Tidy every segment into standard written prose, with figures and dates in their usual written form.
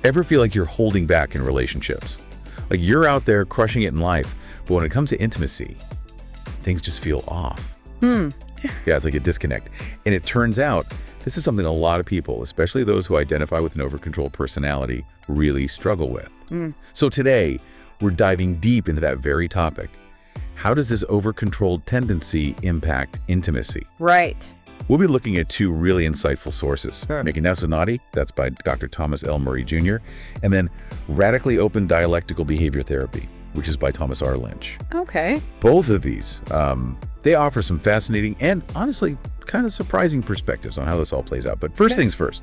Ever feel like you're holding back in relationships? Like you're out there crushing it in life, but when it comes to intimacy, things just feel off. Yeah, it's like a disconnect. And it turns out this is something a lot of people, especially those who identify with an overcontrolled personality, really struggle with. So today, we're diving deep into that very topic. How does this overcontrolled tendency impact intimacy? Right. We'll be looking at two really insightful sources. Sure. Making Us Naughty, that's by Dr. Thomas L. Murray Jr., and then Radically Open Dialectical Behavior Therapy, which is by Thomas R. Lynch. Okay. Both of these, they offer some fascinating and honestly kind of surprising perspectives on how this all plays out. But first things first,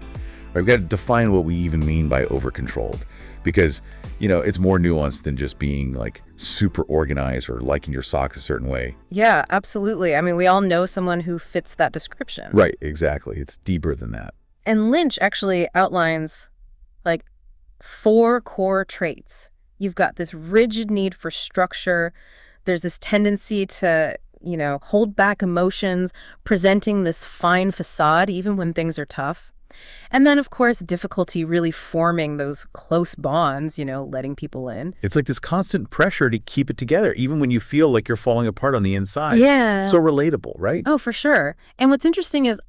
we've got to define what we even mean by overcontrolled, because, you know, it's more nuanced than just being like super organized or liking your socks a certain way. Yeah, absolutely. I mean, we all know someone who fits that description. Right, exactly. It's deeper than that. And Lynch actually outlines like 4 core traits. You've got this rigid need for structure. There's this tendency to, you know, hold back emotions, presenting this fine facade even when things are tough. And then, of course, difficulty really forming those close bonds, you know, letting people in. It's like this constant pressure to keep it together, even when you feel like you're falling apart on the inside. Yeah. So relatable, right? Oh, for sure. And what's interesting is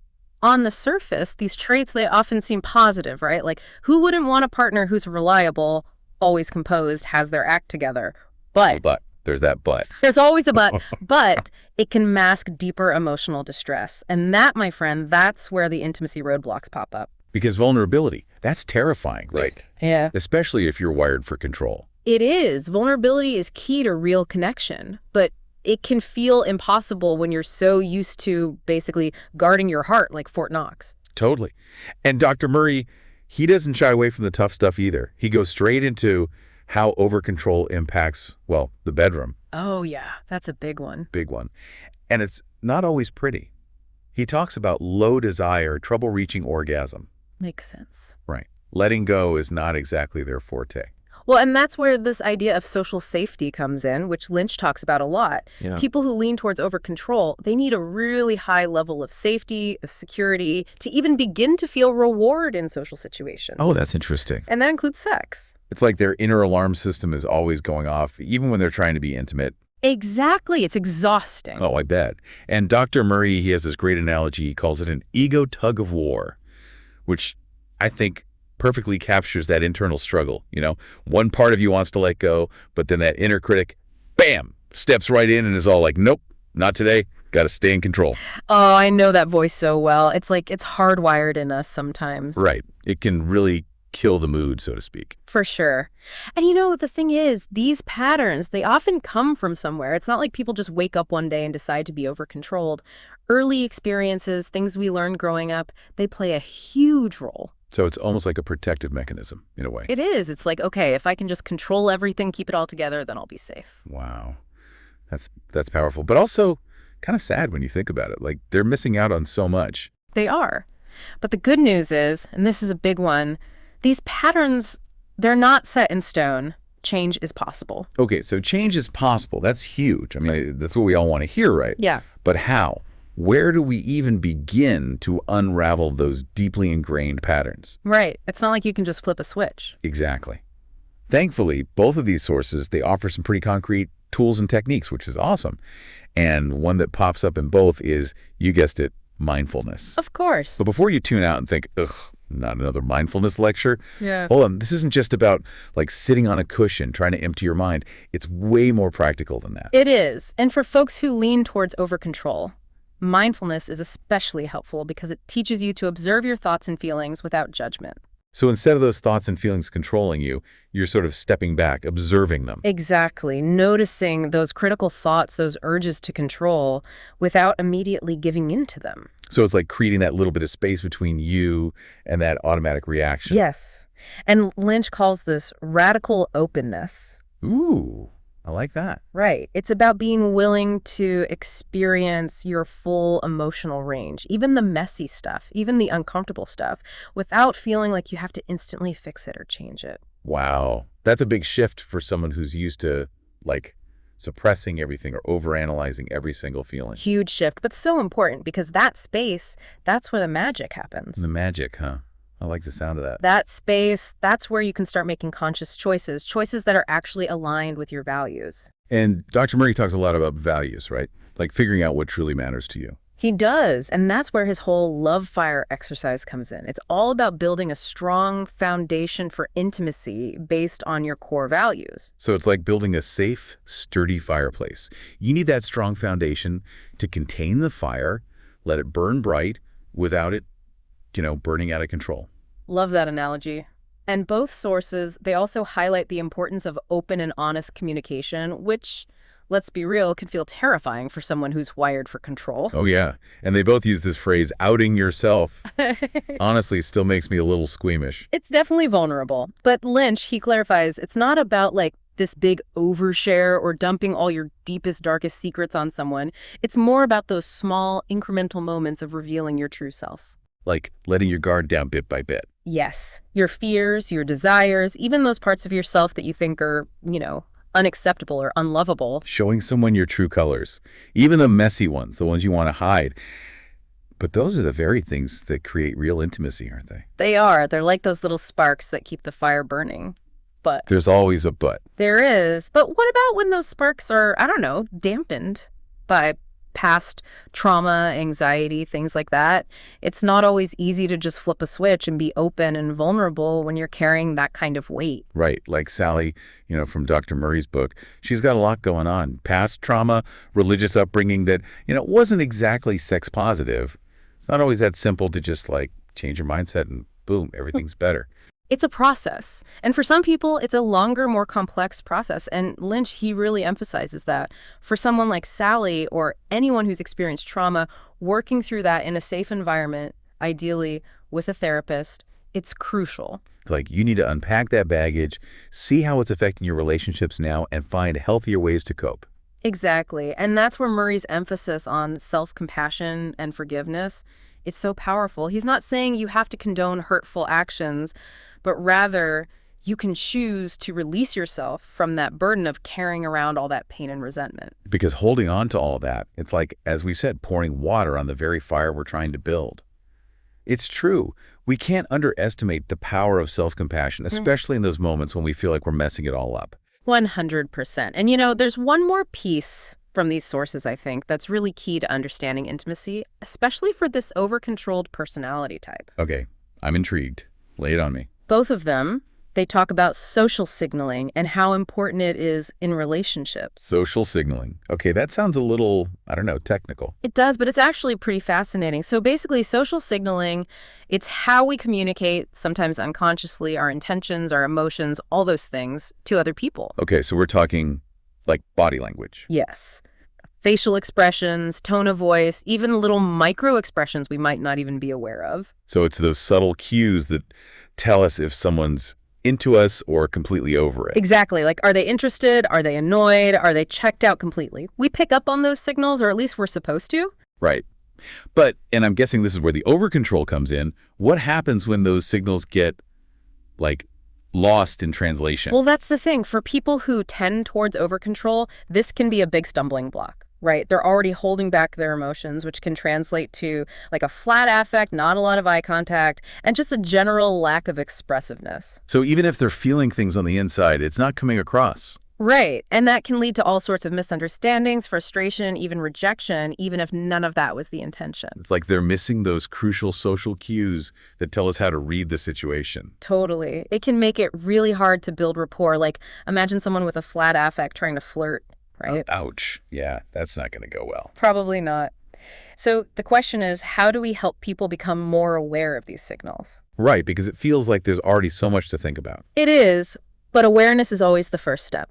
on the surface, these traits, they often seem positive, right? Like, who wouldn't want a partner who's reliable, always composed, has their act together? But there's that but. There's always a but it can mask deeper emotional distress. And that, my friend, that's where the intimacy roadblocks pop up. Because vulnerability, that's terrifying, right? Yeah. Especially if you're wired for control. It is. Vulnerability is key to real connection, but it can feel impossible when you're so used to basically guarding your heart like Fort Knox. Totally. And Dr. Murray, he doesn't shy away from the tough stuff either. He goes straight into how overcontrol impacts, well, the bedroom. Oh, yeah. That's a big one. Big one. And it's not always pretty. He talks about low desire, trouble reaching orgasm. Makes sense. Right. Letting go is not exactly their forte. Well, and that's where this idea of social safety comes in, which Lynch talks about a lot. Yeah. People who lean towards overcontrol, they need a really high level of safety, of security, to even begin to feel reward in social situations. Oh, that's interesting. And that includes sex. It's like their inner alarm system is always going off, even when they're trying to be intimate. Exactly. It's exhausting. Oh, I bet. And Dr. Murray, he has this great analogy. He calls it an ego tug of war, which I think perfectly captures that internal struggle. You know, one part of you wants to let go, but then that inner critic, bam, steps right in and is all like, nope, not today. Got to stay in control. Oh, I know that voice so well. It's like it's hardwired in us sometimes. Right. It can really kill the mood, so to speak. For sure. And you know, the thing is, these patterns, they often come from somewhere. It's not like people just wake up one day and decide to be overcontrolled. Early experiences, things we learned growing up, they play a huge role. So it's almost like a protective mechanism in a way. It is. It's like, okay, if I can just control everything, keep it all together, then I'll be safe. Wow. That's powerful, but also kind of sad when you think about it. Like they're missing out on so much. They are. But the good news is, and this is a big one, these patterns, they're not set in stone. Change is possible. Okay, so change is possible. That's huge. I mean, that's what we all want to hear, right? Yeah. But how? Where do we even begin to unravel those deeply ingrained patterns? Right. It's not like you can just flip a switch. Exactly. Thankfully, both of these sources, they offer some pretty concrete tools and techniques, which is awesome. And one that pops up in both is, you guessed it, mindfulness. Of course. But before you tune out and think, ugh, not another mindfulness lecture. Yeah. Hold on. This isn't just about like sitting on a cushion trying to empty your mind. It's way more practical than that. It is. And for folks who lean towards overcontrol, mindfulness is especially helpful because it teaches you to observe your thoughts and feelings without judgment. So instead of those thoughts and feelings controlling you, you're sort of stepping back, observing them. Exactly. Noticing those critical thoughts, those urges to control, without immediately giving in to them. So it's like creating that little bit of space between you and that automatic reaction. Yes. And Lynch calls this radical openness. Ooh, I like that. Right. It's about being willing to experience your full emotional range, even the messy stuff, even the uncomfortable stuff, without feeling like you have to instantly fix it or change it. Wow. That's a big shift for someone who's used to, like, suppressing everything or overanalyzing every single feeling. Huge shift, but so important because that space, that's where the magic happens. The magic, huh? I like the sound of that. That space, that's where you can start making conscious choices that are actually aligned with your values. And Dr. Murray talks a lot about values, right? Like figuring out what truly matters to you. He does, and that's where his whole love fire exercise comes in. It's all about building a strong foundation for intimacy based on your core values. So it's like building a safe, sturdy fireplace. You need that strong foundation to contain the fire, let it burn bright without it, burning out of control. Love that analogy. And both sources, they also highlight the importance of open and honest communication, which, let's be real, can feel terrifying for someone who's wired for control. Oh, yeah. And they both use this phrase, outing yourself. Honestly, still makes me a little squeamish. It's definitely vulnerable. But Lynch, he clarifies, it's not about this big overshare or dumping all your deepest, darkest secrets on someone. It's more about those small, incremental moments of revealing your true self. Like letting your guard down bit by bit. Yes. Your fears, your desires, even those parts of yourself that you think are, unacceptable or unlovable. Showing someone your true colors, even the messy ones, the ones you want to hide. But those are the very things that create real intimacy, aren't they? They are. They're like those little sparks that keep the fire burning. But there's always a but. There is. But what about when those sparks are, dampened by past trauma, anxiety, things like that? It's not always easy to just flip a switch and be open and vulnerable when you're carrying that kind of weight. Right. Like Sally, from Dr. Murray's book, she's got a lot going on. Past trauma, religious upbringing that, wasn't exactly sex positive. It's not always that simple to just change your mindset and boom, everything's better. It's a process. And for some people, it's a longer, more complex process. And Lynch, he really emphasizes that. For someone like Sally or anyone who's experienced trauma, working through that in a safe environment, ideally with a therapist, it's crucial. You need to unpack that baggage, see how it's affecting your relationships now, and find healthier ways to cope. Exactly. And that's where Murray's emphasis on self-compassion and forgiveness, it's so powerful. He's not saying you have to condone hurtful actions, but rather you can choose to release yourself from that burden of carrying around all that pain and resentment. Because holding on to all that, it's like, as we said, pouring water on the very fire we're trying to build. It's true. We can't underestimate the power of self-compassion, especially in those moments when we feel like we're messing it all up. 100%. And there's one more piece from these sources, I think, that's really key to understanding intimacy, especially for this over-controlled personality type. Okay, I'm intrigued. Lay it on me. Both of them, they talk about social signaling and how important it is in relationships. Social signaling. Okay, that sounds a little, technical. It does, but it's actually pretty fascinating. So basically, social signaling, it's how we communicate, sometimes unconsciously, our intentions, our emotions, all those things to other people. Okay, so we're talking body language. Yes. Facial expressions, tone of voice, even little micro expressions we might not even be aware of. So it's those subtle cues that tell us if someone's into us or completely over it. Exactly. Are they interested? Are they annoyed? Are they checked out completely? We pick up on those signals, or at least we're supposed to. Right. But, and I'm guessing this is where the overcontrol comes in, what happens when those signals get, lost in translation? Well, that's the thing. For people who tend towards overcontrol, this can be a big stumbling block, right? They're already holding back their emotions, which can translate to a flat affect, not a lot of eye contact, and just a general lack of expressiveness. So even if they're feeling things on the inside, it's not coming across. Right. And that can lead to all sorts of misunderstandings, frustration, even rejection, even if none of that was the intention. It's like they're missing those crucial social cues that tell us how to read the situation. Totally. It can make it really hard to build rapport. Imagine someone with a flat affect trying to flirt, right? Ouch. Yeah, that's not going to go well. Probably not. So the question is, how do we help people become more aware of these signals? Right, because it feels like there's already so much to think about. It is, but awareness is always the first step.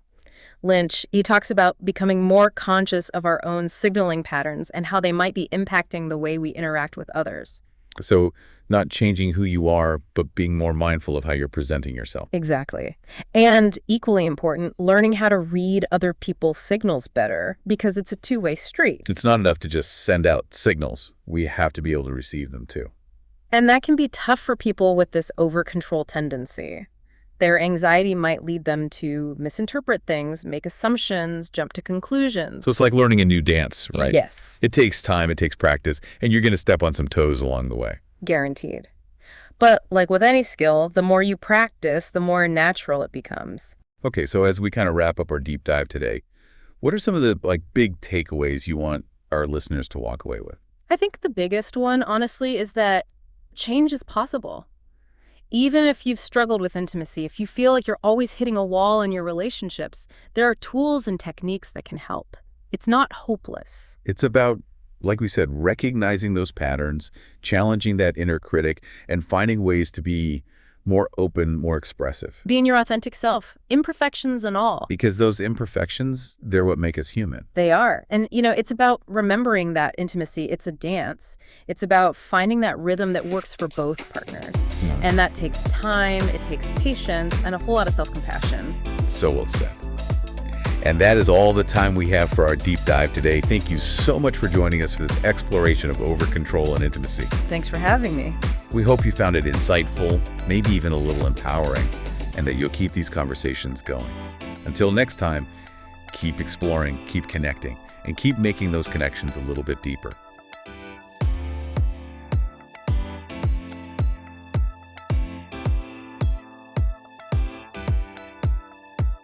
Lynch, he talks about becoming more conscious of our own signaling patterns and how they might be impacting the way we interact with others. So not changing who you are, but being more mindful of how you're presenting yourself. Exactly. And equally important, learning how to read other people's signals better, because it's a two-way street. It's not enough to just send out signals. We have to be able to receive them too. And that can be tough for people with this over-control tendency. Their anxiety might lead them to misinterpret things, make assumptions, jump to conclusions. So it's like learning a new dance, right? Yes. It takes time, it takes practice, and you're going to step on some toes along the way. Guaranteed. But like with any skill, the more you practice, the more natural it becomes. Okay, so as we kind of wrap up our deep dive today, what are some of the big takeaways you want our listeners to walk away with? I think the biggest one, honestly, is that change is possible. Even if you've struggled with intimacy, if you feel like you're always hitting a wall in your relationships, there are tools and techniques that can help. It's not hopeless. It's about, like we said, recognizing those patterns, challenging that inner critic, and finding ways to be more open, more expressive. Being your authentic self, imperfections and all. Because those imperfections, they're what make us human. They are. And, it's about remembering that intimacy. It's a dance. It's about finding that rhythm that works for both partners. And that takes time, it takes patience, and a whole lot of self-compassion. So well said. And that is all the time we have for our deep dive today. Thank you so much for joining us for this exploration of overcontrol and intimacy. Thanks for having me. We hope you found it insightful, maybe even a little empowering, and that you'll keep these conversations going. Until next time, keep exploring, keep connecting, and keep making those connections a little bit deeper.